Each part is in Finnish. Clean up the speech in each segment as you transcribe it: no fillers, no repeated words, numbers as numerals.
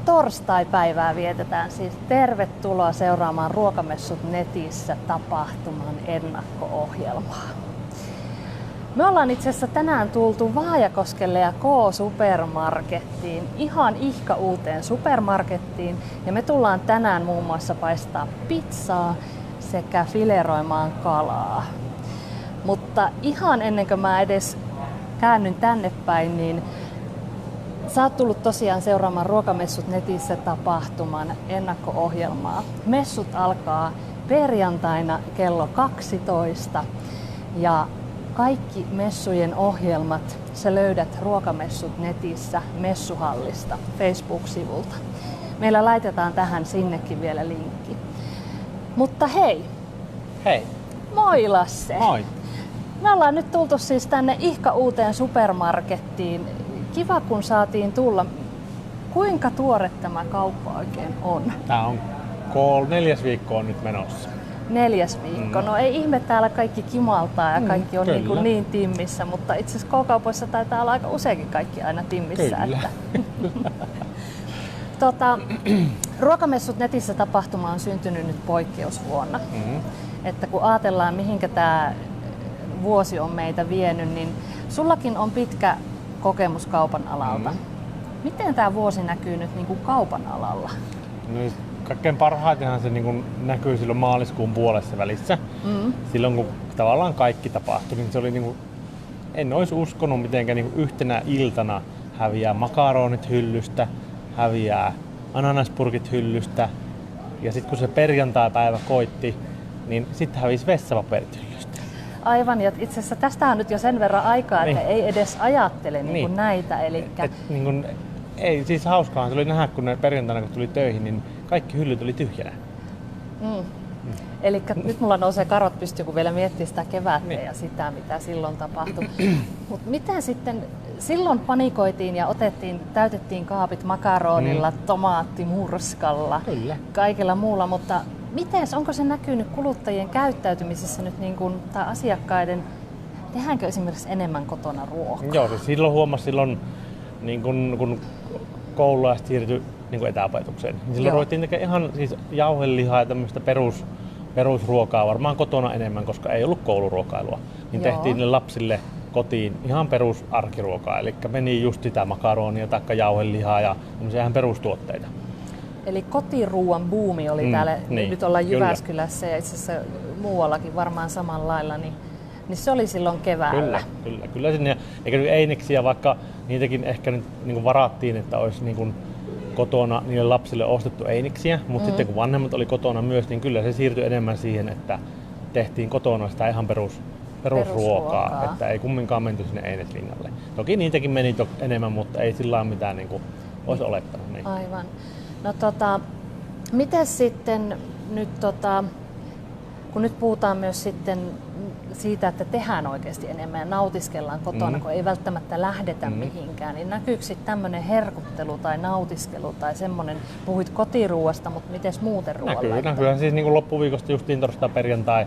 Torstai-päivää vietetään siis. Tervetuloa seuraamaan Ruokamessut netissä -tapahtuman ennakko-ohjelmaa. Me ollaan itse asiassa tänään tultu Vaajakoskelle ja K-supermarkettiin, ihan ihka uuteen supermarkettiin. Ja me tullaan tänään muun muassa paistaa pizzaa sekä fileroimaan kalaa. Mutta ihan ennen kuin mä edes käännyn tänne päin, niin sä oot tullut tosiaan seuraamaan Ruokamessut netissä -tapahtuman ennakko-ohjelmaa. Messut alkaa perjantaina kello 12 ja kaikki messujen ohjelmat sä löydät Ruokamessut netissä messuhallista Facebook-sivulta. Meillä laitetaan tähän sinnekin vielä linkki. Mutta hei! Hei! Moi Lasse! Moi! Me ollaan nyt tultu siis tänne ihka uuteen supermarkettiin. Kiva kun saatiin tulla. Kuinka tuore tämä kauppa oikein on? Tää on 4. viikko on nyt menossa. 4. viikko. No ei ihme, täällä kaikki kimaltaa ja kaikki on niin timmissä, mutta itse asiassa K-kaupoissa taitaa olla aika useinkin kaikki aina timmissä. Kyllä. Ruokamessut netissä -tapahtuma on syntynyt nyt poikkeusvuonna. Että kun ajatellaan mihinkä tämä vuosi on meitä vienyt, niin sullakin on pitkä kokemus kaupan alalta. Miten tämä vuosi näkyy nyt niin kuin kaupan alalla? No, kaikkein parhaitenhan se niin kuin näkyy silloin maaliskuun puolessa välissä. Silloin kun tavallaan kaikki tapahtui, niin se oli niin kuin, en olisi uskonut mitenkään niin kuin yhtenä iltana häviää makaronit hyllystä, häviää ananaspurkit hyllystä ja sitten kun se perjantai-päivä koitti, niin sitten hävisi vessapaperit hyllystä. Aivan, ja itse asiassa tästä on nyt jo sen verran aikaa, että ei edes ajattele niin kuin näitä. Elikkä niin kuin, ei, siis hauskaahan se oli nähdä, kun ne perjantaina kun tuli töihin, niin kaikki hyllyt oli tyhjänä. Eli nyt mulla nousee karvat pystyyn, kun vielä miettii sitä kevättä ja sitä, mitä silloin tapahtui. Mutta miten sitten, silloin panikoitiin ja täytettiin kaapit makaronilla, tomaattimurskalla, kaikella muulla, mutta onko se näkynyt kuluttajien käyttäytymisessä nyt niin kuin, tai asiakkaiden, tehdäänkö esimerkiksi enemmän kotona ruokaa? Joo, siis silloin niin kun koululaiset siirtyi niin etäopetukseen, niin silloin ruvettiin tekemään ihan siis jauhelihaa ja tämmöistä perusruokaa varmaan kotona enemmän, koska ei ollut kouluruokailua. Niin tehtiin ne lapsille kotiin ihan perusarkiruokaa, eli meni just sitä makaronia tai jauhelihaa ja tämmöisiä ihan perustuotteita. Eli kotiruuan buumi oli täällä, nyt ollaan Jyväskylässä ja itse asiassa muuallakin varmaan samalla lailla, niin se oli silloin keväällä. Kyllä sinne, eikä nyt eineksiä, vaikka niitäkin ehkä nyt niin varattiin, että olisi niin kotona niille lapsille ostettu eineksiä, mutta sitten kun vanhemmat oli kotona myös, niin kyllä se siirtyi enemmän siihen, että tehtiin kotona sitä ihan perusruokaa, että ei kumminkaan menty sinne eineslinjalle. Toki niitäkin meni enemmän, mutta ei sillä lailla mitään niin olisi olettanut. Niin. Aivan. No miten sitten nyt kun nyt puhutaan myös sitten siitä, että tehdään oikeasti enemmän ja nautiskellaan kotona, kun ei välttämättä lähdetä mihinkään, niin näkyykö sitten tämmöinen herkuttelu tai nautiskelu tai semmoinen, puhuit kotiruuasta, mutta miten muuten ruoalla? Näkyy. Siis niin kuin loppuviikosta justiin torstai perjantai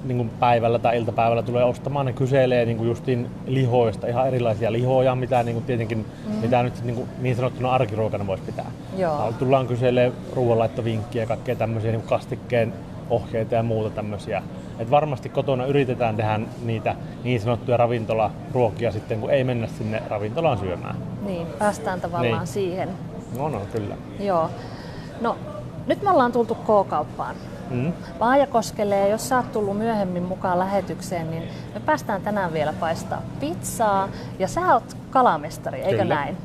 niin kuin päivällä tai iltapäivällä tulee ostamaan, ne kyselee niin kuin justiin lihoista, ihan erilaisia lihoja, mitä niin kuin tietenkin mitä nyt niin sanottuna arkiruokana voisi pitää. Tullaan kyselee ruoanlaittovinkkiä ja kaikkea tämmöisiä niin kuin kastikkeen ohjeita ja muuta tämmöisiä. Et varmasti kotona yritetään tehdä niitä niin sanottuja ravintolaruokia sitten, kun ei mennä sinne ravintolaan syömään. Niin, päästään tavallaan siihen. No, kyllä. Joo. No, nyt me ollaan tultu K-kauppaan. Vaajakoskelle, ja jos sä oot tullut myöhemmin mukaan lähetykseen, niin me päästään tänään vielä paistaa pizzaa. Ja sä oot kalamestari, eikö näin?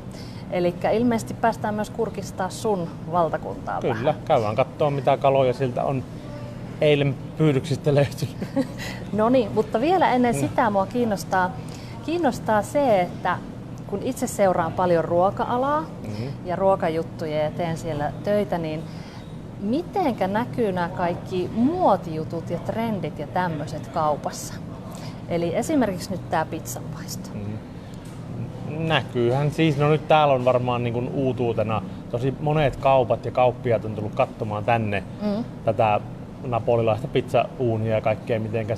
Eli ilmeisesti päästään myös kurkistaa sun valtakuntaa vähän. Kyllä, käydään katsoa mitä kaloja siltä on eilen pyydyksistä löytynyt. No niin, mutta vielä ennen sitä mua kiinnostaa se, että kun itse seuraan paljon ruoka-alaa ja ruokajuttuja ja teen siellä töitä, niin mitenkä näkyy nämä kaikki muotijutut ja trendit ja tämmöiset kaupassa? Eli esimerkiksi nyt tämä pizzanpaisto. Näkyyhän siis, no nyt täällä on varmaan niin kuin uutuutena tosi monet kaupat ja kauppiaat on tullut katsomaan tänne tätä napolilaista pizzauunia ja kaikkea, mitenkä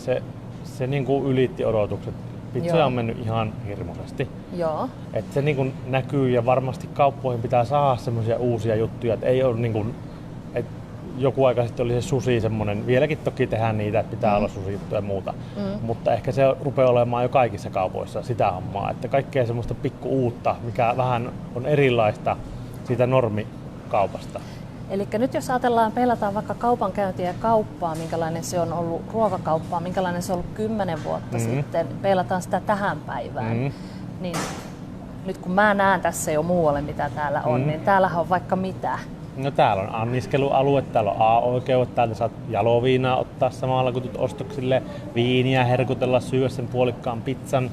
se niin kuin ylitti odotukset Pizzoja Joo. on mennyt ihan hirmuisesti. Joo. Et se niin kun näkyy ja varmasti kauppoihin pitää saada semmoisia uusia juttuja, että ei ole niin kun, et joku aika sitten oli se sushi semmonen, vieläkin toki tehdään niitä, että pitää olla sushi-juttuja ja muuta, mutta ehkä se rupeaa olemaan jo kaikissa kaupoissa sitä hommaa, että kaikkea semmoista pikku uutta, mikä vähän on erilaista siitä normikaupasta. Eli nyt jos ajatellaan, peilataan vaikka kaupankäyntiä ja kauppaa, minkälainen se on ollut ruokakauppaa, minkälainen se on ollut 10 vuotta sitten, peilataan sitä tähän päivään, niin nyt kun mä näen tässä jo muualle mitä täällä on, niin täällähän on vaikka mitä. No täällä on anniskelualue, täällä on A-oikeudet, täältä saat jaloviinaa ottaa samalla kun tulet ostoksille, viiniä, herkutella, syödä sen puolikkaan pizzan.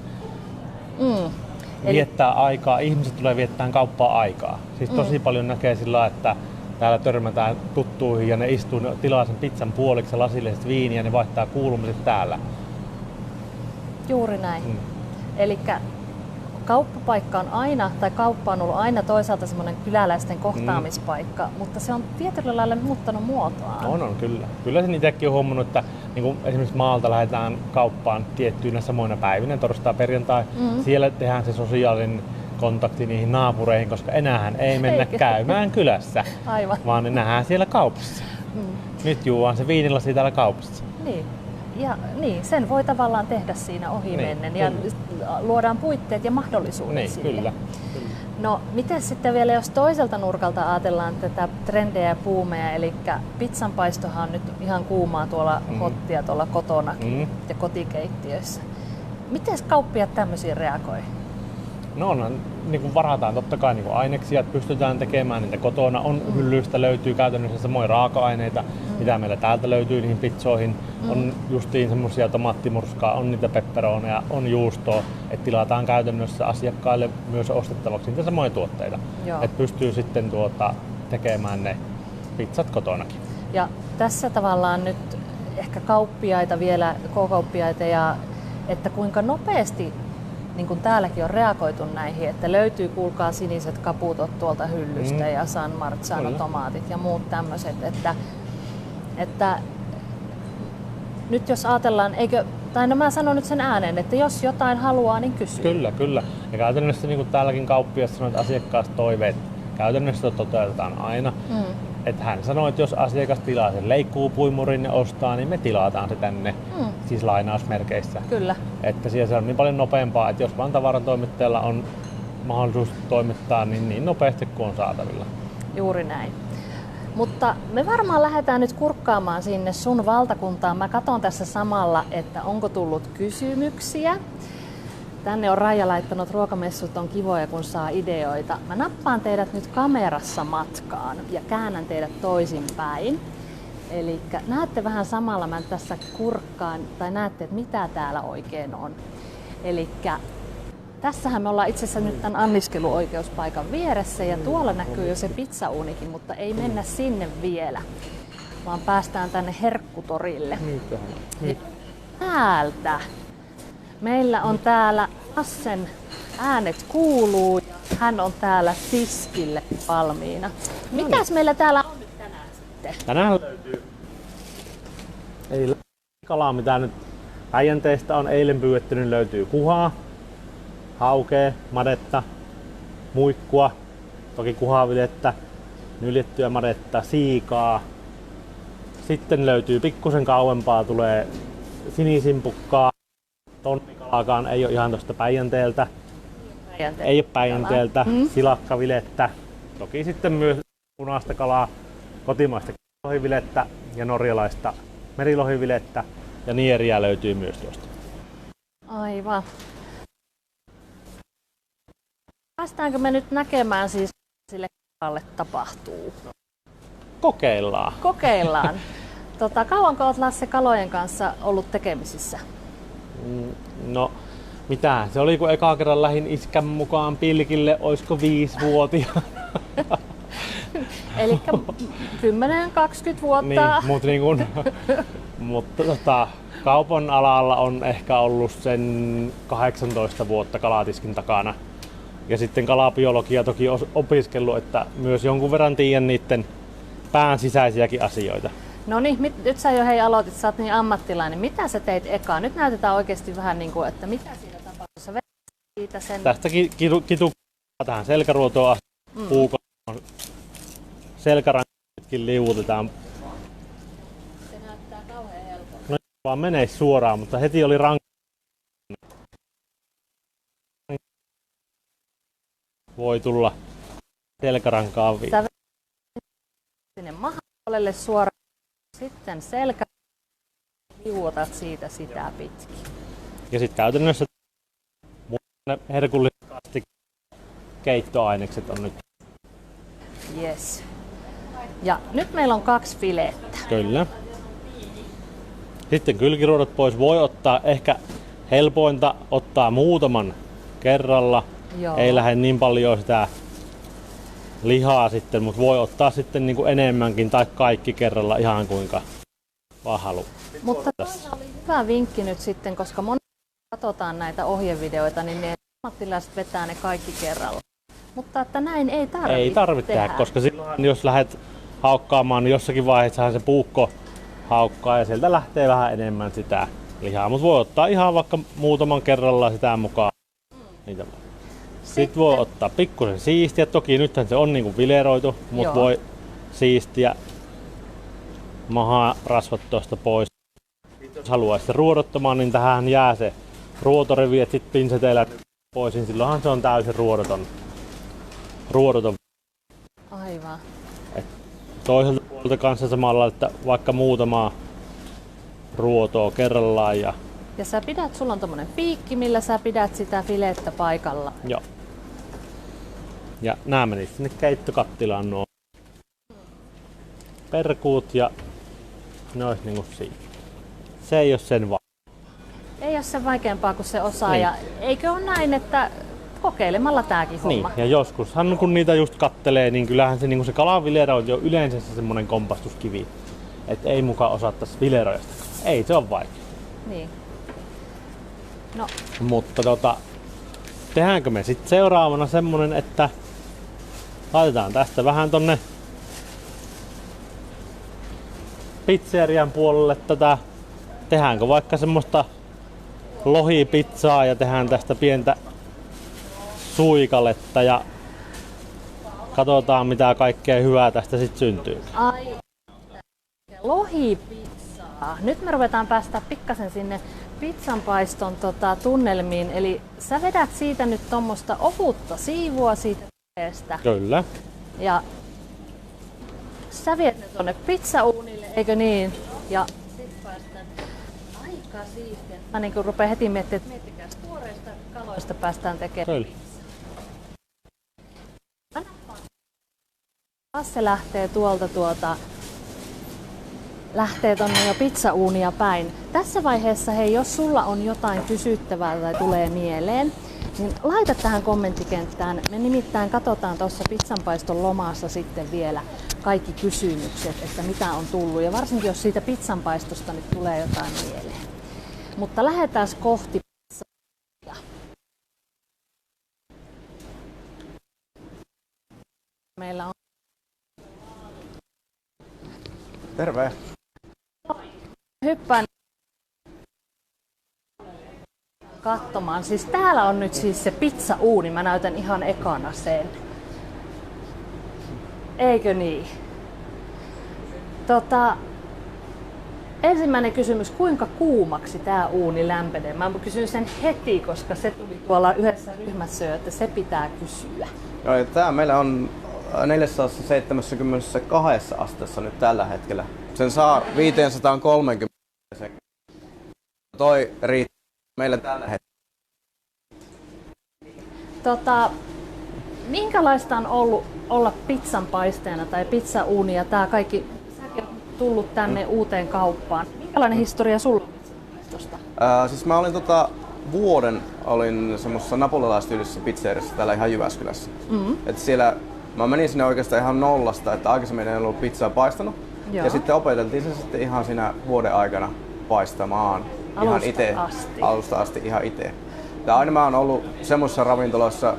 Viettää aikaa, ihmiset tulee viettämään kauppaa aikaa. Siis tosi paljon näkee sillä, että täällä törmätään tuttuihin ja ne istuu, ne tilaa sen pizzan puoliksi ja lasillisesti viiniä ja ne vaihtaa kuulumiset täällä. Juuri näin. Elikkä kauppapaikka on aina, tai kauppa on ollut aina toisaalta semmoinen kyläläisten kohtaamispaikka, mutta se on tietyllä lailla muuttanut muotoaan. On kyllä. Kyllä sen itsekin on huomannut, että niin kuin esimerkiksi maalta lähdetään kauppaan tiettyinä samoina päivinä, torstai, perjantai. Siellä tehdään se sosiaalinen kontakti niihin naapureihin, koska enäähän ei mennä käymään kylässä, vaan ne nähdään siellä kaupassa. Nyt juodaan se viinilasi täällä kaupassa. Niin. Ja niin, sen voi tavallaan tehdä siinä ohi mennen ja luodaan puitteet ja mahdollisuudet sille. Kyllä. No, miten sitten vielä, jos toiselta nurkalta ajatellaan tätä trendejä ja buumeja, eli pizzanpaistohan on nyt ihan kuumaa tuolla hottia tuolla kotonakin ja kotikeittiöissä. Miten kauppiaat tämmöisiin reagoi? No niin kuin varataan totta kai niin kuin aineksia, että pystytään tekemään niitä kotona. Hyllyistä löytyy käytännössä samoja raaka-aineita, mitä meillä täältä löytyy niihin pizzoihin. On justiin semmosia tomaattimurskaa, on niitä pepperoneja, on juustoa. Että tilataan käytännössä asiakkaille myös ostettavaksi niitä samoja tuotteita. Että pystyy sitten tekemään ne pizzat kotonakin. Ja tässä tavallaan nyt ehkä kauppiaita vielä, K-kauppiaita, ja että kuinka nopeasti niin kuin täälläkin on reagoitu näihin, että löytyy, kuulkaa, siniset kaputot tuolta hyllystä ja San Marzano-tomaatit ja muut tämmöiset, että nyt jos ajatellaan, no mä sanon nyt sen ääneen, että jos jotain haluaa, niin kysyy. Kyllä. Ja käytännössä niin kuin täälläkin kauppias sanoo, että asiakastoiveet käytännössä toteutetaan aina. Että hän sanoi, että jos asiakas tilaa sen leikkuupuimurin ja ostaa, niin me tilataan se tänne, siis lainausmerkeissä. Kyllä. Että siellä se on niin paljon nopeampaa, että jos vaan tavarantoimittajalla on mahdollisuus toimittaa niin nopeasti kuin on saatavilla. Juuri näin. Mutta me varmaan lähdetään nyt kurkkaamaan sinne sun valtakuntaan. Mä katson tässä samalla, että onko tullut kysymyksiä. Tänne on Raija laittanut, ruokamessut on kivoja, kun saa ideoita. Mä nappaan teidät nyt kamerassa matkaan ja käännän teidät toisinpäin. Eli näette vähän samalla, mä tässä kurkkaan, tai näette, että mitä täällä oikein on. Eli tässähän me ollaan itse asiassa nyt tämän anniskeluoikeuspaikan vieressä ja tuolla näkyy jo se pizzauunikin, mutta ei mennä sinne vielä, vaan päästään tänne herkkutorille. Täältä. Meillä on täällä Assen äänet kuuluu. Hän on täällä tiskille valmiina. Mitäs meillä täällä on nyt tänään sitten? Tänään löytyy kalaa, mitä nyt Päijänteestä on eilen pyydetty, niin löytyy kuhaa, haukea, madetta, muikkua, toki kuhavilettä, nyljettyä madetta, siikaa. Sitten löytyy pikkusen kauempaa, tulee sinisimpukkaa. Tonnikalaakaan ei ole ihan tuosta Päijänteeltä. Ei ole Päijänteeltä. Silakkavilettä. Toki sitten myös punaista kalaa, kotimaista lohivilettä ja norjalaista merilohivilettä. Ja nieriä löytyy myös tuosta. Aivan. Päästäänkö me nyt näkemään siis, sille kalalle tapahtuu? Kokeillaan. Kokeillaan. Kauanko olet, Lasse, kalojen kanssa ollut tekemisissä? No, mitä? Se oli kun eka kerran lähdin iskän mukaan pilkille, oisko 5-vuotiaana. Eli 10-20 vuotta. Niin, mutta kaupan alalla on ehkä ollut sen 18 vuotta kalatiskin takana. Ja sitten kalabiologia toki opiskellut, että myös jonkun verran tiedän niiden pään sisäisiäkin asioita. No niin, nyt sä jo aloitit, sä oot niin ammattilainen. Mitä sä teit ekaan? Nyt näytetään oikeasti vähän niin kuin, että mitä siinä tapahtui. siitä sen... Tästä kitu tähän selkäruotoon asti. Selkärankitkin liuutetaan. Se näyttää kauhean helpolta. No vaan menee suoraan, mutta heti oli voi tulla selkärankaan Sä sinne mahapuolelle suoraan, sitten selkä liuotat siitä sitä pitkin. Ja sitten käytännössä ne herkulliset keittoainekset on nyt. Yes. Ja nyt meillä on 2 filettä. Kyllä. Sitten kylkiruodot pois. Voi ottaa ehkä helpointa ottaa muutaman kerralla. Joo. Ei lähde niin paljon sitä lihaa sitten, mutta voi ottaa sitten niin kuin enemmänkin tai kaikki kerralla ihan kuinka vaan haluaa. Mutta tässä oli hyvä vinkki nyt sitten, koska monesti katsotaan näitä ohjevideoita, niin ne ammattilaiset vetää ne kaikki kerralla. Mutta että näin ei tarvitse tehdä, koska silloin jos lähdet haukkaamaan, niin jossakin vaiheessa se puukko haukkaa ja sieltä lähtee vähän enemmän sitä lihaa. Mutta voi ottaa ihan vaikka muutaman kerralla sitä mukaan. Niitä. Sitten voi ottaa pikkusen siistiä. Toki nythän se on niinku vileroitu, mutta voi siistiä maharasvat tuosta pois. Jos haluaisi ruodottomaan, niin tähän jää se ruotorivi, että sitten pinseteillä pois, niin silloinhan se on täysin ruodoton. Aivan. Et toiselta puolelta kanssa samalla, että vaikka muutamaa ruotoa kerrallaan. Ja sä pidät, sulla on tommonen piikki, millä sä pidät sitä filettä paikalla. Joo. Ja nää meni sinne keittokattilaan nuo perkuut ja ne olisi niinku siinä. Se ei oo sen vaan. Ei ole sen vaikeampaa kuin se osaa. Niin. Ja eikö ole näin, että kokeilemalla tääkin homma? Niin, ja joskushan kun niitä just kattelee, niin kyllähän se, niin se kalavilero on jo yleensä se semmonen kompastuskivi. Että ei mukaan osattais vileroistakaan. Ei se on vaikea. Niin. No. Mutta tehdäänkö me sitten seuraavana semmonen, että laitetaan tästä vähän tonne pizzerian puolelle tehdäänkö vaikka semmoista lohipizzaa ja tehdään tästä pientä suikaletta ja katsotaan mitä kaikkea hyvää tästä sitten syntyy. Ai, lohipizzaa. Nyt me ruvetaan päästä pikkasen sinne pizzanpaiston tunnelmiin. Eli sä vedät siitä nyt tommosta ohutta siivua siitä pileestä. Kyllä. Ja sä viet ne tonne pizzauunille, eikö niin? Ja sit päästään aika siistiä. Mä niin kuin rupean heti miettimään, että miettikääs tuoreista kaloista päästään tekemään. Kyllä. Se lähtee lähtee tonne jo pizzauunia päin. Tässä vaiheessa hei, jos sulla on jotain kysyttävää tai tulee mieleen, niin laita tähän kommenttikenttään. Me nimittäin katsotaan tuossa pizzanpaiston lomassa sitten vielä kaikki kysymykset, että mitä on tullut. Ja varsinkin jos siitä pizzanpaistosta nyt tulee jotain mieleen. Mutta lähdetään kohti pizzaa. Meillä on Terve! Hyppään katsomaan. Siis täällä on nyt siis se pizzauuni. Mä näytän ihan ekana sen. Eikö niin? Ensimmäinen kysymys, kuinka kuumaksi tää uuni lämpenee? Mä kysyn sen heti, koska se tuli tuolla yhdessä ryhmässä jo, että se pitää kysyä. No, tää meillä on 472 asteessa nyt tällä hetkellä. Sen saa 530. Toi riittää meillä tällä hetkellä. Minkälaista on ollut olla pizzan paisteena tai pizzauunia? Tää kaikki, säkin on tullut tänne uuteen kauppaan. Minkälainen historia sulla on pizzanpaistosta? Siis mä olin vuoden semmoisessa napolilaistyylisessä pizzeriassa täällä ihan Jyväskylässä. Et siellä mä menin sinne oikeastaan ihan nollasta, että aikaisemmin en ollut pizzaa paistanut. Joo. Ja sitten opeteltiin se sitten ihan siinä vuoden aikana paistamaan. Ihan itse. Alusta asti ihan itse. Ja aina mä oon ollut semmoisessa ravintolassa,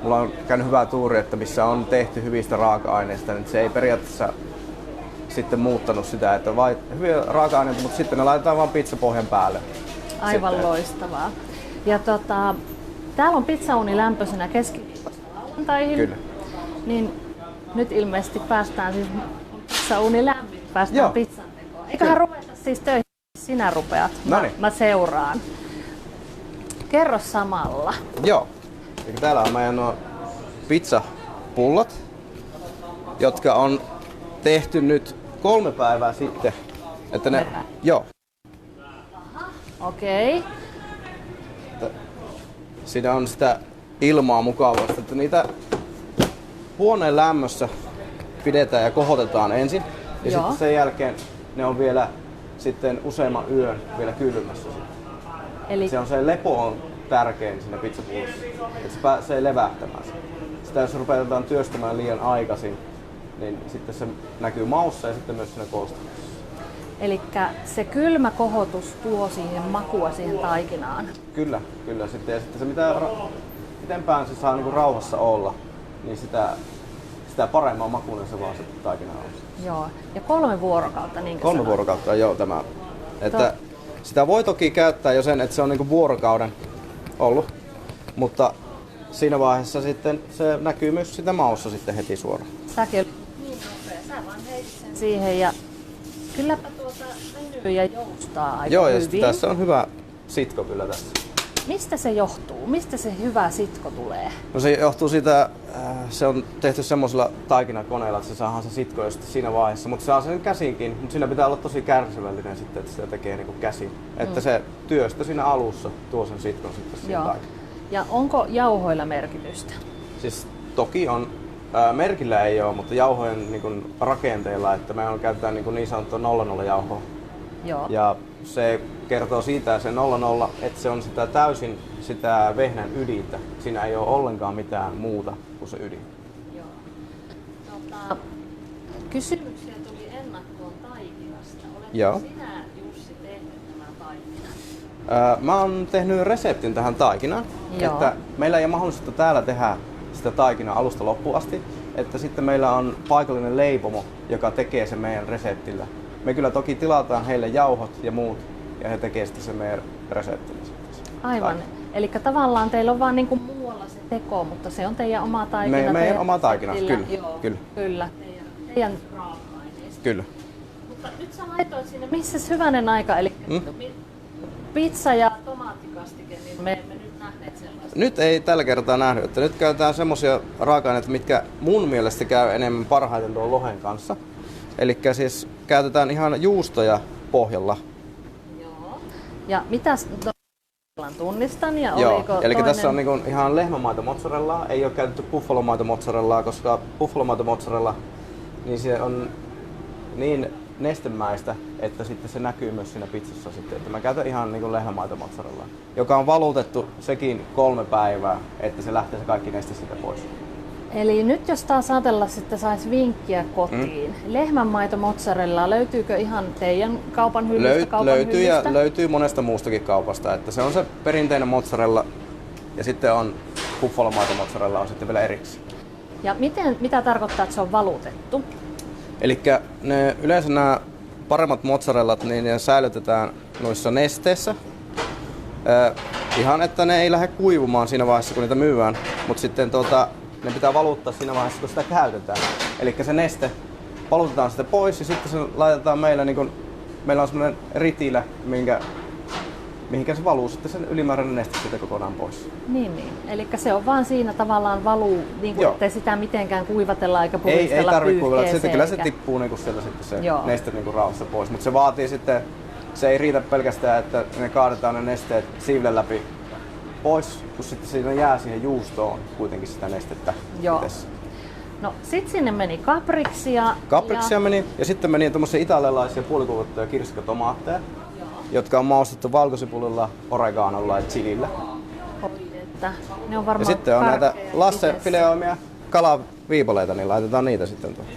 mulla on käynyt hyvä tuuri, että missä on tehty hyvistä raaka-aineista, niin se ei periaatteessa sitten muuttanut sitä, että vain hyviä raaka-aineita, mutta sitten ne laitetaan vaan pizzapohjan päälle. Aivan sitten. Loistavaa. Ja täällä on pizzauuni lämpöisenä keskiviikosta lauantaihin. Kyllä. Niin nyt ilmeisesti päästään siis pizzauuni lämmin, päästään pizzan tekoon. Eiköhän ruveta siis töihin, sinä rupeat. Mä seuraan. Kerro samalla. Joo. Eli täällä on meidän nuo pizzapullot, jotka on tehty nyt 3 päivää sitten. Että ne, joo. Okei. Siinä on sitä ilmaa mukavasti, että niitä huoneen lämmössä pidetään ja kohotetaan ensin. Ja sitten sen jälkeen ne on vielä sitten useamman yön vielä kylmässä. Eli se on se lepo on tärkein siinä pizzapullossa, että se pääsee levähtämään. Sitä jos rupeataan työstämään liian aikaisin, niin sitten se näkyy maussa ja sitten myös siinä koostumisessa. Eli se kylmä kohotus tuo siihen makua siihen taikinaan. Kyllä. Sitten, ja sitten se mitä pitempään se saa niinku rauhassa olla, niin sitä paremman makuinen se vaan se taikina on. Joo. Ja 3 vuorokautta, niin 3 vuorokautta, joo tämä. Että sitä voi toki käyttää jo sen, että se on niinku vuorokauden ollut, mutta siinä vaiheessa sitten se näkyy myös sitä maussa sitten heti suoraan. Säkin niin nopea, sä vaan heitit sen siihen ja kylläpä venyy ja joustaa aika joo, ja hyvin. tässä on hyvä sitko kyllä tässä. Mistä se johtuu? Mistä se hyvä sitko tulee? No se johtuu siitä, se on tehty semmoisella taikinakoneella, että se saadaan se sitko just siinä vaiheessa, mutta saa sen käsinkin, mutta siinä pitää olla tosi kärsivällinen sitten, että sitä tekee niin kuin käsin. Että se työstö siinä alussa tuo sen sitkon sitten siinä taikinaan. Ja onko jauhoilla merkitystä? Siis toki on, merkillä ei ole, mutta jauhojen niin kuin rakenteella, että me käytetään niin sanottua 00 jauhoa. Joo. Ja se kertoo siitä se 00, että se on sitä täysin sitä vehnän ydintä. Siinä ei ole ollenkaan mitään muuta kuin se ydin. Joo. Kysymyksiä tuli ennakkoon taikinasta. Oletko sinä, Jussi, tehnyt nämä taikinat? Mä oon tehnyt reseptin tähän taikinaan. Että meillä ei ole mahdollisuutta täällä tehdä sitä taikinaa alusta loppuun asti. Että sitten meillä on paikallinen leipomo, joka tekee sen meidän reseptillä. Me kyllä toki tilataan heille jauhot ja muut, ja he tekee sitten sen meidän reseptillä. Aivan. Eli tavallaan teillä on vaan niinku muualla se teko, mutta se on teidän oma taikina. Meidän oma taikina, kyllä. Teidän raaka-aineista. Kyllä. Mutta nyt sä laitoit sinne, missäs hyvänen aika, eli pizza ja tomaattikastike, niin me emme nyt nähneet sellaista. Nyt ei tällä kertaa nähnyt, että nyt käytetään semmosia raaka-aineita, mitkä mun mielestä käy enemmän parhaiten tuon lohen kanssa. Eli siis käytetään ihan juustoja pohjalla. Joo. Ja mitäs tunnistan ja joo, oliko eli toinen... tässä on niinku ihan lehmämaito mozzarellaa, ei ole käytetty buffalomaito mozzarellaa, koska buffalomaito mozzarella niin se on niin nestemäistä, että sitten se näkyy myös siinä pizzassa sitten. Että mä käytän ihan niinku lehmämaito mozzarellaa, joka on valutettu sekin 3 päivää, että se lähtee se kaikki neste siitä pois. Eli nyt jos taas ajatella, että sais vinkkiä kotiin, lehmänmaito mozzarella, löytyykö ihan teidän kaupan hyllystä? Löytyy ja löytyy monesta muustakin kaupasta, että se on se perinteinen mozzarella ja sitten on buffalomaito mozzarella on sitten vielä erikseen. Ja mitä tarkoittaa, että se on valutettu? Elikkä yleensä nämä paremmat mozzarellat, niin ne säilytetään noissa nesteissä. Ihan että ne ei lähde kuivumaan siinä vaiheessa, kun niitä myydään, mutta sitten ne pitää valuttaa siinä vaiheessa, kun sitä käytetään. Eli se neste valutetaan sitä pois ja sitten se laitetaan meillä, meillä on semmoinen ritilä, mihinkä se valuu sitten sen ylimääräinen neste siitä kokonaan pois. Niin. Eli se on vaan siinä tavallaan valuu, niin kuin ettei sitä mitenkään kuivatella eikä puristella ei tarvitse kuivata, sitten kyllä se tippuu sieltä sitten se neste rauhassa pois. Mutta se vaatii sitten, se ei riitä pelkästään, että ne kaadetaan ne nesteet siivlen läpi pois, kun sitten siinä jää siihen juustoon kuitenkin sitä nestettä. Joo. No sit sinne meni kapriksia. Kapriksia meni ja sitten meni tommosia italialaisia puolikuivattuja kirsikatomaatteja, jotka on maustettu valkosipulilla, oreganolla ja chilillä. Ne on varmaan ja sitten on näitä lassefileoimia kalaviipoleita, niin laitetaan niitä sitten tuohon.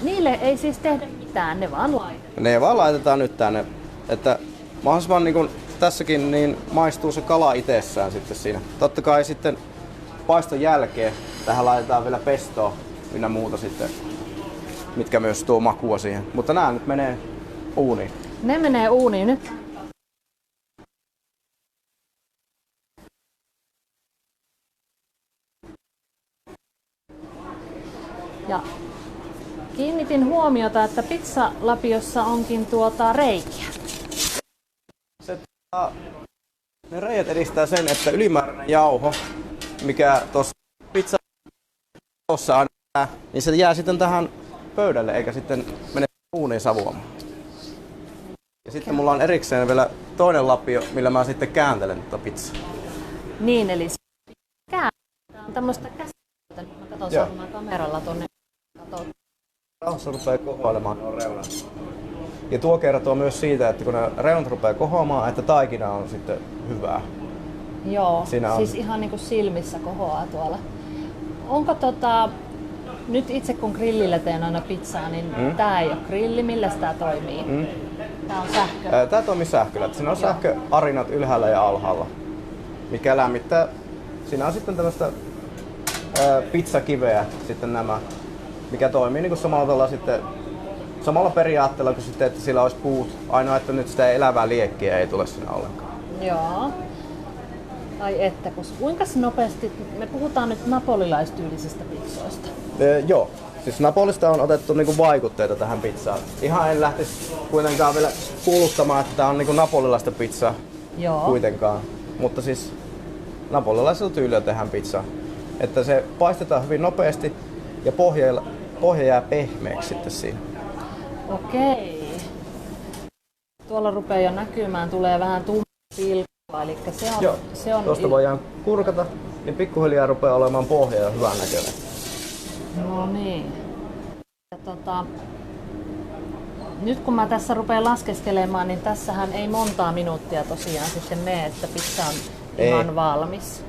Niille ei siis tehdä mitään, ne vaan laitetaan. Ne vaan laitetaan nyt tänne, että mahdollisimman niin kuin tässäkin niin maistuu se kala itsessään sitten siinä. Totta kai sitten paiston jälkeen tähän laitetaan vielä pestoa ynnä muuta sitten, mitkä myös tuo makua siihen. Mutta nämä nyt menee uuniin. Ne menee uuniin nyt. Ja kiinnitin huomiota, että pizzalapiossa onkin reikiä. Ne reijät edistää sen, että ylimääräinen jauho, mikä tuossa pizzassa on, niin se jää sitten tähän pöydälle eikä sitten mene uuniin savuamaan. Ja sitten mulla on erikseen vielä toinen lapio, millä mä sitten kääntelen tuota pizzaa. Niin, eli käännetään tämmöistä käsityötä. Mä katson sormaa kameralla tuonne. Rauhassa rupeaa kohoilemaan nuo reunat. Ja tuo kertoo myös siitä, että kun ne reunat rupeaa kohoamaan, että taikina on sitten hyvää. Joo, siis ihan niinku silmissä kohoaa tuolla. Onko nyt itse kun grillillä teen aina pizzaa, niin tää ei ole grilli, millä tää toimii? Tää on sähkö. Tää toimii sähköllä. Siinä on sähköarinat ylhäällä ja alhaalla, mikä lämmittää. Siinä on sitten tämmöistä pizzakiveä sitten nämä, mikä toimii niin kuin samalla periaatteella kuin sitten, että sillä olisi puut. Ainoa, että nyt sitä elävää liekkiä ei tule siinä ollenkaan. Joo. Ai että, kuinka nopeasti, me puhutaan nyt napolilaistyylisistä pizzoista. Joo, siis Napolista on otettu niinku vaikutteita tähän pizzaan. Ihan en lähtisi kuitenkaan vielä kuuluttamaan, että tää on niinku napolilaista pizzaa. Joo. Kuitenkaan. Mutta siis napolilaisella tyylillä tehdään pizzaa. Että se paistetaan hyvin nopeasti ja pohja jää pehmeäksi sitten siinä. Okei. Tuolla rupeaa jo näkymään, tulee vähän tummaa pilkkua, eli se on tuosta voidaan kurkata, niin pikkuhiljaa rupeaa olemaan pohja ja hyvän näköinen. No niin. Ja nyt kun mä tässä rupean laskeskelemaan, niin tässähän ei montaa minuuttia tosiaan sitten mene, että pizza on ihan valmis.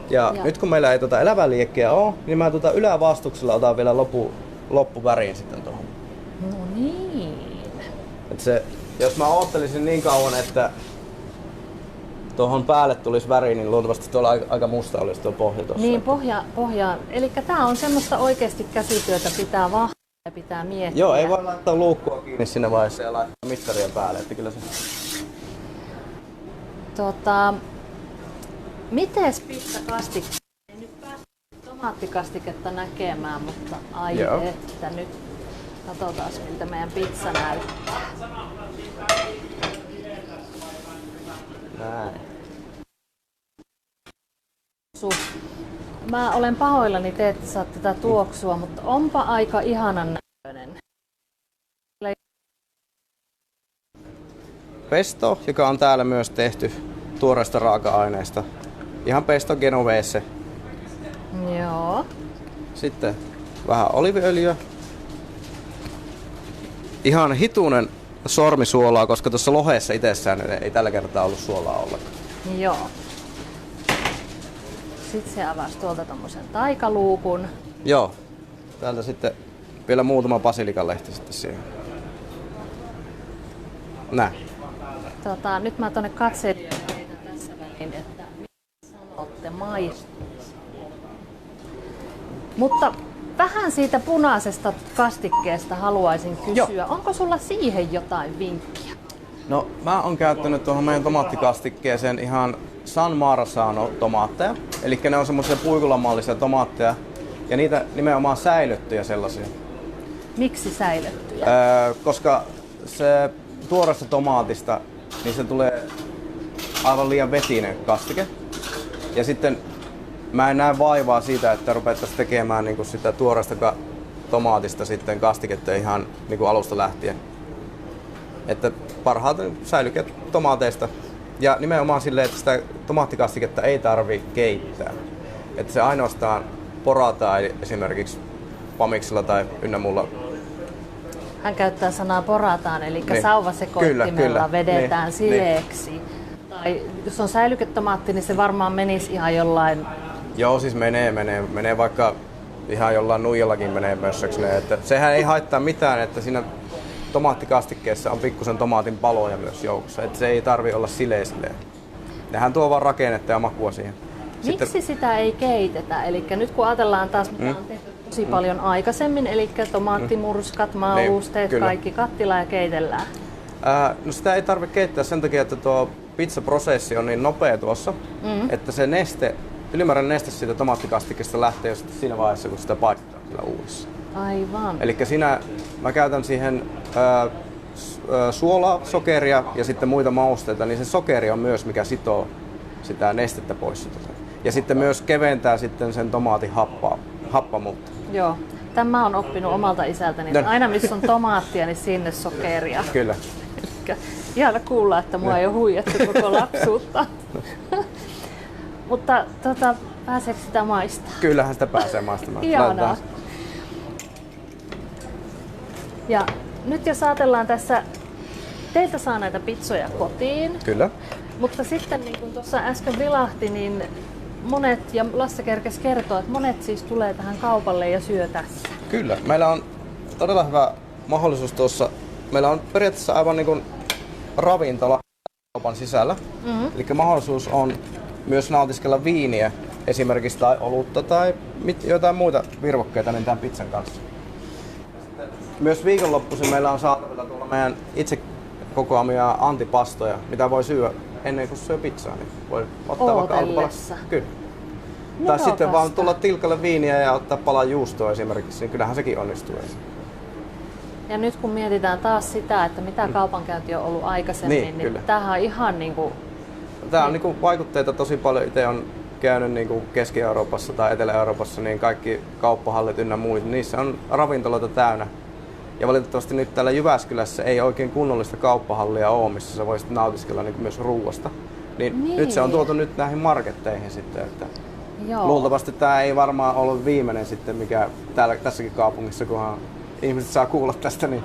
Ja nyt kun meillä ei elävää liekkiä ole, niin mä ylävastuksella otan vielä loppuväriin sitten tuohon. No niin. Jos mä oottelisin niin kauan, että tuohon päälle tulisi väri, niin luultavasti tuolla aika musta olisi tuo pohja tuossa. Niin, pohja. Eli tää on semmoista oikeasti käsityötä, pitää vahtaa ja pitää miettiä. Joo, ei voi laittaa luukkua kiinni sinne vaiheessa ja laittaa mittarien päälle, että kyllä se... Mites pizzakastiketta? En nyt päässyt tomaattikastiketta näkemään, mutta että nyt katsotaan miltä meidän pizza näyttää. Näin. Mä olen pahoillani, te ette saa tätä tuoksua, mutta onpa aika ihanan näköinen. Pesto, joka on täällä myös tehty tuoreista raaka-aineista. Ihan pesto genovese. Joo. Sitten vähän oliiviöljyä. Ihan hitunen sormisuolaa, koska tuossa lohessa itsessään ei tällä kertaa ollut suolaa ollenkaan. Joo. Sitten se avasi tuolta tommosen taikaluukun. Joo. Täältä sitten vielä muutama basilikanlehti sitten siihen. Näin. Nyt mä tonne katselijoille heitän tässä väliin, että mitä sanotte maistuisi. Mutta vähän siitä punaisesta kastikkeesta haluaisin kysyä. Joo. Onko sulla siihen jotain vinkkiä? No, mä oon käyttänyt tuohon meidän tomaattikastikkeeseen ihan San Marzano tomaatteja. Eli ne on semmoisia puikulamallisia tomaatteja ja niitä nimenomaan säilyttyjä sellaisia. Miksi säilyttyjä? Koska se tuoreesta tomaatista, niin se tulee aivan liian vetinen kastike. Ja sitten mä en näe vaivaa siitä, että rupeattaisiin tekemään niinku sitä tuoreesta tomaatista sitten kastiketta ihan niinku alusta lähtien. Että parhaiten säilykkeet tomaateista. Ja nimenomaan silleen, että sitä tomaattikastiketta ei tarvi keittää. Että se ainoastaan porataan esimerkiksi pamiksella tai ynnä muulla. Hän käyttää sanaa porataan, eli niin. Sauvasekoittimella vedetään sileeksi. Tai jos on säilyketomaatti, niin se varmaan menisi ihan jollain... Joo, siis menee vaikka ihan jollain nuijallakin menee mössöksi. Että sehän ei haittaa mitään, että siinä tomaattikastikkeessa on pikkusen tomaatin paloja myös joukossa. Että se ei tarvi olla sileä. Nehän tuo vaan rakennetta ja makua siihen. Miksi sitä ei keitetä? Eli nyt kun ajatellaan taas, mitä on tehty tosi paljon aikaisemmin, eli tomaattimurskat, mausteet, kaikki kattila ja keitellään. No sitä ei tarvitse keittää sen takia, että tuo pizzaprosessi on niin nopea tuossa, että se neste ylimääräinen neste siitä tomaattikastikesta lähtee jo siinä vaiheessa, kun sitä paistetaan sillä uunissa. Aivan. Eli siinä mä käytän siihen suolaa, sokeria ja sitten muita mausteita, niin se sokeri on myös mikä sitoo sitä nestettä pois. Ja sitten myös keventää sitten sen tomaatin happamuutta. Joo. Tämä on oppinut omalta isältäni, että aina missä on tomaattia, niin sinne sokeria. Kyllä. Ihana kuulla, että mua ei ole huijattu koko lapsuutta. Mutta pääseekö sitä maistaa? Kyllähän sitä pääsee maistamaan. Ihanaa. Ja nyt jos ajatellaan tässä, teiltä saa näitä pizzoja kotiin. Kyllä. Mutta sitten niin kuin tuossa äsken vilahti, niin monet, ja Lasse kerkesi kertoa, että monet siis tulee tähän kaupalle ja syö tässä. Kyllä. Meillä on todella hyvä mahdollisuus tuossa. Meillä on periaatteessa aivan niin kuin ravintola kaupan sisällä. Eli mahdollisuus on myös nautiskella viiniä esimerkiksi tai olutta tai jotain muita virvokkeita niin tämän pizzan kanssa. Myös viikonloppuisin meillä on saatavilla tuolla meidän itse kokoamia antipastoja, mitä voi syödä ennen kuin syö pizzaa. Niin voi ottaa vaikka alkupalas. Kyllä. Tai sitten vaan tulla tilkalle viiniä ja ottaa palan juustoa esimerkiksi, niin kyllähän sekin onnistuu. Ja nyt kun mietitään taas sitä, että mitä kaupankäynti on ollut aikaisemmin, niin tämähän on ihan niinku... Tää on niinku vaikutteita tosi paljon. Itse on käynyt niinku Keski-Euroopassa tai Etelä-Euroopassa, niin kaikki kauppahallit ynnä muut, niissä on ravintoloita täynnä. Ja valitettavasti nyt täällä Jyväskylässä ei oikein kunnollista kauppahallia ole, missä sä voisit nautiskella niinku myös ruuasta. Niin. Nyt se on tuotu nyt näihin marketteihin sitten. Että luultavasti tää ei varmaan ollut viimeinen sitten, mikä tässäkin kaupungissa, kunhan ihmiset saa kuulla tästä. Niin.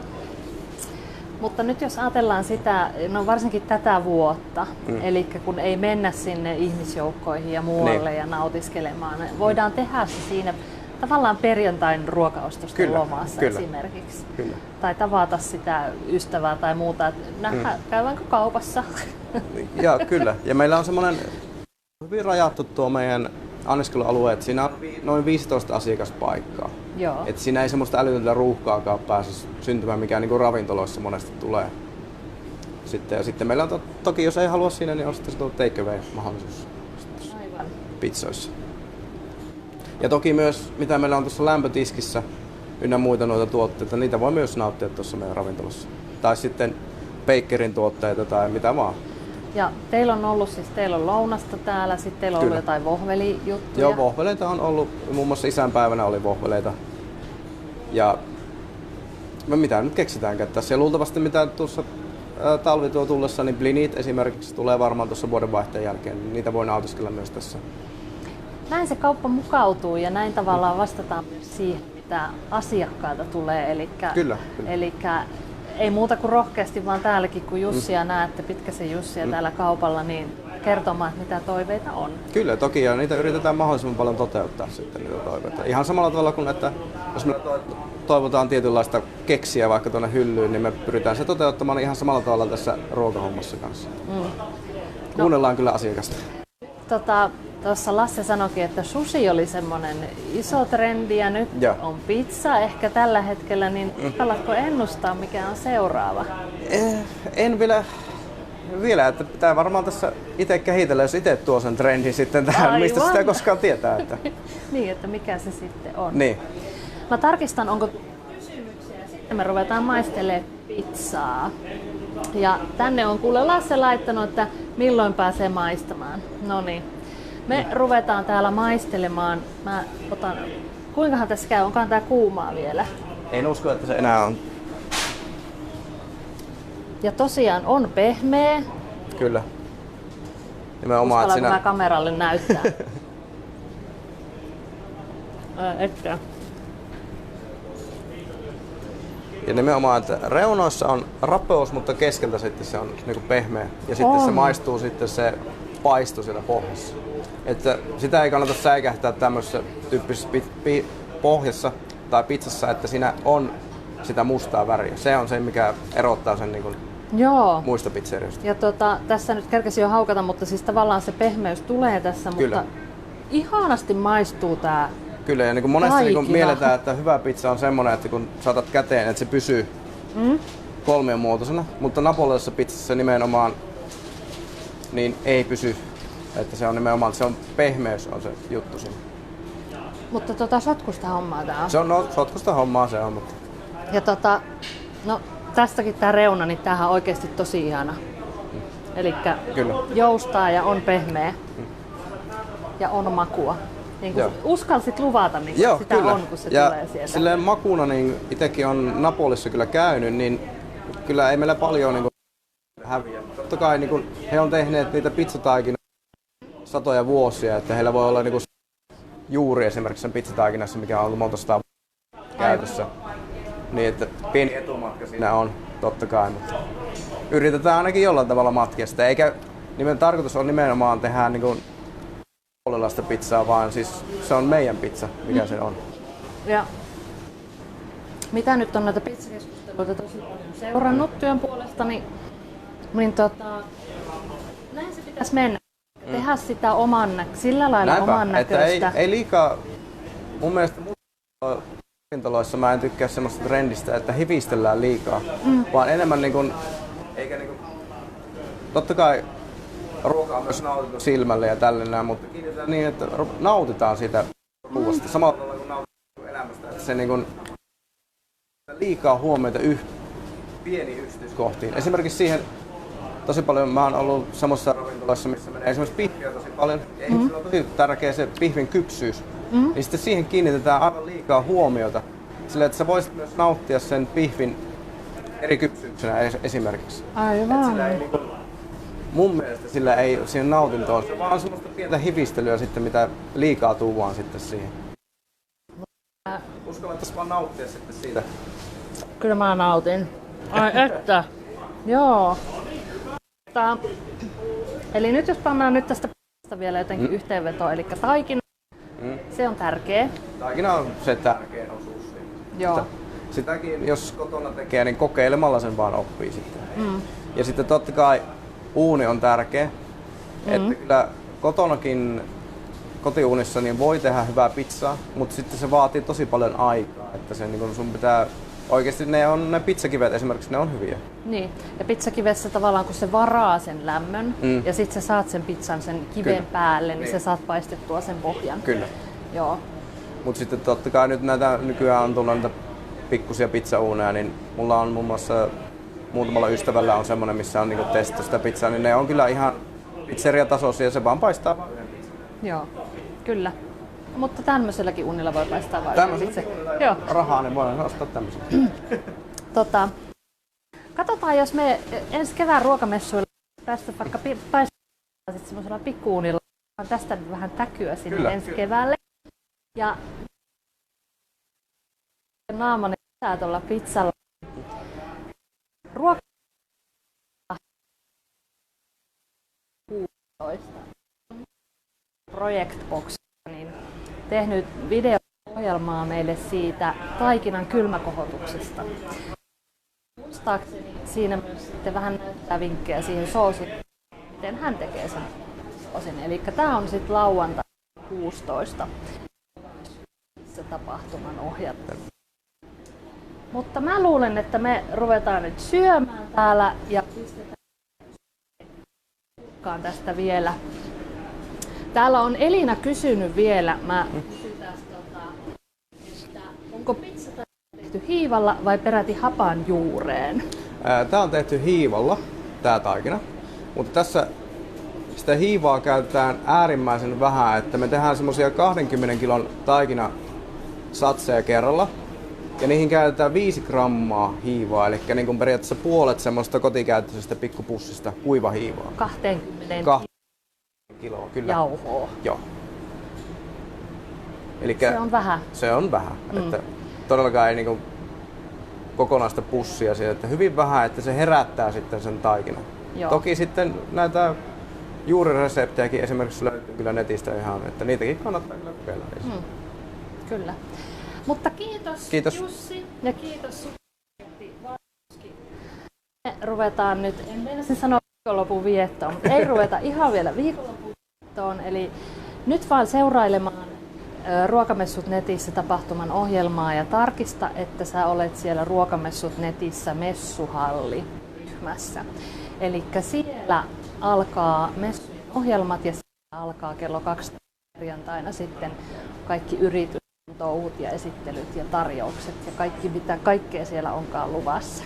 Mutta nyt jos ajatellaan sitä, no varsinkin tätä vuotta, eli kun ei mennä sinne ihmisjoukkoihin ja muualle ja nautiskelemaan, voidaan tehdä se siinä tavallaan perjantain ruokaostosten lomassa esimerkiksi. Kyllä. Tai tavata sitä ystävää tai muuta, että käydäänkö kaupassa? Ja kyllä. Ja meillä on semmoinen hyvin rajattu tuo meidän anniskelualue, että siinä on noin 15 asiakaspaikkaa. Joo. Et siinä ei semmoista älytöntä ruuhkaakaan pääse syntymään, mikä niinku ravintoloissa monesti tulee. Sitten meillä on toki, jos ei halua siinä, niin on sitten tuo take away mahdollisuus pizzoissa. Ja toki myös, mitä meillä on tuossa lämpötiskissä ynnä muita noita tuotteita, niitä voi myös nauttia tuossa meidän ravintolassa. Tai sitten bakerin tuotteita tai mitä vaan. Ja teillä on ollut siis, teillä on lounasta täällä, sitten teillä on ollut jotain vohvelijuttuja. Joo, vohveleita on ollut, muun muassa isänpäivänä oli vohveleita. Ja mitä nyt keksitäänkään tässä. Ja luultavasti mitä tuossa talvi tuo tullessa, niin blinit esimerkiksi tulee varmaan tuossa vuodenvaihteen jälkeen, niin niitä voi nautiskella myös tässä. Näin se kauppa mukautuu ja näin tavallaan vastataan myös siihen, mitä asiakkailta tulee. Kyllä. Elikkä ei muuta kuin rohkeasti vaan täälläkin, kun Jussia näette, Pitkäsen Jussia täällä kaupalla, niin kertomaan, mitä toiveita on. Kyllä, toki, ja niitä yritetään mahdollisimman paljon toteuttaa sitten niitä toiveita. Ihan samalla tavalla kuin, että jos me toivotaan tietynlaista keksiä vaikka tuonne hyllyyn, niin me pyritään se toteuttamaan ihan samalla tavalla tässä ruokahommassa kanssa. Kuunnellaan kyllä asiakasta. Tuossa Lasse sanoikin, että sushi oli semmoinen iso trendi ja nyt on pizza ehkä tällä hetkellä, niin uskallatko ennustaa, mikä on seuraava? En vielä, että pitää varmaan tässä itse kehitellä, jos itse tuo sen trendin sitten tähän, mistä sitä koskaan tietää. Että... niin, että mikä se sitten on. Niin. Mä tarkistan, onko kysymyksiä, sitten me ruvetaan maistelemaan pizzaa. Ja tänne on kuule Lasse laittanut, että milloin pääsee maistamaan. Noniin. Me ruvetaan täällä maistelemaan. Mä otan, kuinkahan tässä käy? Onkaan tää kuumaa vielä? En usko, että se enää on. Ja tosiaan on pehmeä. Kyllä. Nimenomaan, uskallanko mä kameralle näyttää? Että. Ja nimenomaan, että reunoissa on rapeus, mutta keskeltä sitten se on niinku pehmeä. Ja sitten se maistuu sitten se paisto siellä pohjassa. Että sitä ei kannata säikähtää tämmöisessä tyyppisessä pohjassa tai pizzassa, että siinä on sitä mustaa väriä. Se on se, mikä erottaa sen niin kuin muista pizzerioista. Ja tässä nyt kerkesin jo haukata, mutta siis tavallaan se pehmeys tulee tässä, mutta ihanasti maistuu tää. Kyllä, ja niin kuin monesti niin kuin mielletään, että hyvä pizza on semmoinen, että kun saatat käteen, että se pysyy kolmion muotoisena, mutta napolilaisessa pizzassa nimenomaan niin ei pysy Että se on nimenomaan, se on pehmeys on se juttu siinä. Mutta sotkusta hommaa tää on. Se on sotkusta hommaa se on, mutta... Ja no tästäkin tää reuna, niin tämähän on oikeesti tosi ihana. Elikkä Kyllä. joustaa ja on pehmeä. Ja on makua. Niin kuin uskalsit luvata, niin Joo, sitä kyllä. on, kun se ja tulee sieltä. silleen makuna, niin itsekin on Napolissa kyllä käynyt, niin kyllä ei meillä paljon niin kuin häviä. Totta kai niin kuin, he on tehneet niitä pizzataikina satoja vuosia, että heillä voi olla niin kuin juuri esimerkiksi sen pizzataikinassa, mikä on ollut monta sataa käytössä. Niin että pieni etumatka siinä on, totta kai, mutta yritetään ainakin jollain tavalla matkia sitä. Eikä tarkoitus on nimenomaan tehdä niin kuin puolelaista pizzaa, vaan siis se on meidän pizza, mikä se on. Ja mitä nyt on näitä pizzakeskusteluita tosi paljon seurannut työn puolesta, niin näin se pitäisi mennä. Tehdä sitä sillä lailla oman näköistä. Että ei liikaa, mun mielestä ravintoloissa mä en tykkää semmoista trendistä, että hivistellään liikaa, vaan enemmän niin kuin, eikä niin kuin, totta kai ruoka on myös nautittu silmälle ja tällainen, mutta kiinnitetään niin, että nautitaan siitä ruoasta samalla tavalla kuin nautitaan elämästä, että se niin kuin, liikaa huomiota pieniin yksityiskohtiin. Esimerkiksi siihen tosi paljon, mä oon ollut semmoisessa ravintolassa, missä menee esimerkiksi pihviä tosi paljon, ja ihmisillä on tosi tärkeä se pihvin kypsyys, niin sitten siihen kiinnitetään aivan liikaa huomiota, sillä että sä voisit myös nauttia sen pihvin eri kypsyyksenä esimerkiksi. Aivan. Mun mielestä sillä ei siihen nautintoon, se vaan semmoista pientä hivistelyä sitten, mitä liikaa tuuaan sitten siihen. Uskallettaisiin vaan nauttia sitten siitä. Kyllä mä nautin. Ai että. Joo. Eli nyt jos pannaan nyt tästä vielä jotenkin yhteenvetoa, eli taikina, se on tärkeä. Taikina on se tärkein osuus siinä. Joo. Sitäkin, jos kotona tekee, niin kokeilemalla sen vaan oppii sitten. Ja sitten totta kai uuni on tärkeä. Että kyllä kotonakin kotiuunissa niin voi tehdä hyvää pizzaa, mutta sitten se vaatii tosi paljon aikaa. Että se, niin sun pitää oikeasti ne pizzakivet esimerkiksi, ne on hyviä. Niin, ja pizzakivessä tavallaan kun se varaa sen lämmön ja sitten sä saat sen pizzan sen kiven päälle, niin sä saat paistettua sen pohjan. Kyllä. Joo. Mutta sitten totta kai nyt nykyään on tullut näitä pikkusia pizzauuneja, niin mulla on muun muassa muutamalla ystävällä on semmonen, missä on niinku testata sitä pizzaa, niin ne on kyllä ihan pizzeriatasoisia ja se vaan paistaa vaan yhden pizzan. Joo, kyllä. Mutta tämmöiselläkin uunilla voi paistaa vaan yhden pizzan. Joo. Rahaa, niin voidaan ostaa tämmöisiä. Katsotaan, jos me ensi kevään ruokamessuilla tästä vaikka paistetaan semmoisella pikkuuunilla, tästä nyt vähän täkyä sinne kyllä, ensi keväälle. Ja naamani pitää tuolla pizzalla. Ruoka 16. Projectbox niin tehnyt video-ohjelmaa meille siitä taikinan kylmäkohotuksesta. Muistaakseni siinä myös sitten vähän näyttää vinkkejä siihen soosiin, miten hän tekee sen soosin. Eli tää on sitten lauantai 16. se tapahtuman ohjelma. Mutta mä luulen, että me ruvetaan nyt syömään täällä ja pistetään tästä vielä. Täällä on Elina kysynyt vielä, mä kysyn tästä, että onko pizza tehty hiivalla vai peräti hapan juureen? Tää on tehty hiivalla, tää taikina, mutta tässä sitä hiivaa käytetään äärimmäisen vähän, että me tehdään semmosia 20 kilon taikinasatseja kerralla. Ja niihin käytetään 5 grammaa hiivaa, eli niin kuin periaatteessa puolet semmoista kotikäyttöisestä pikkupussista kuivahiivaa. 20 kiloa, kyllä. Jauhoa. Joo. Se on vähän. Se on vähän. Että todellakaan ei niin kuin kokonaista pussia siitä, että hyvin vähän, että se herättää sitten sen taikinan. Joo. Toki sitten näitä juurireseptejäkin esimerkiksi löytyy kyllä netistä ihan, että niitäkin kannattaa kyllä kokeilla. Kyllä. Mutta kiitos Jussi ja kiitos me ruvetaan nyt, en meinasin sanoa viikonlopun viettoon, mutta ei ruveta ihan vielä viikonlopun viettoon. Eli nyt vaan seurailemaan Ruokamessut netissä tapahtuman ohjelmaa ja tarkista, että sä olet siellä Ruokamessut netissä messuhalli ryhmässä. Eli siellä alkaa messujen ohjelmat ja alkaa kello 2 perjantaina sitten kaikki yritysten touhut ja esittelyt ja tarjoukset ja kaikki mitä kaikkea siellä onkaan luvassa.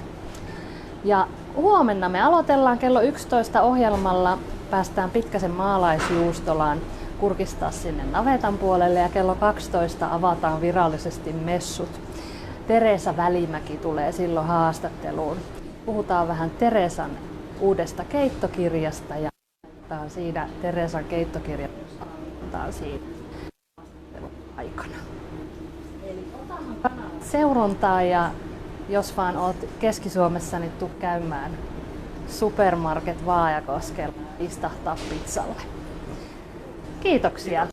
Ja huomenna me aloitellaan kello 11 ohjelmalla, päästään Pitkäsen maalaisjuustolaan kurkistaa sinne navetan puolelle ja kello 12 avataan virallisesti messut. Teresa Välimäki tulee silloin haastatteluun. Puhutaan vähän Teresan uudesta keittokirjasta ja siinä Teresan keittokirja siinä aikana. Eli seurantaa ja jos vaan oot Keski-Suomessa, niin tuu käymään Supermarket Vaajakoskella istahtaa pizzalle. Kiitoksia.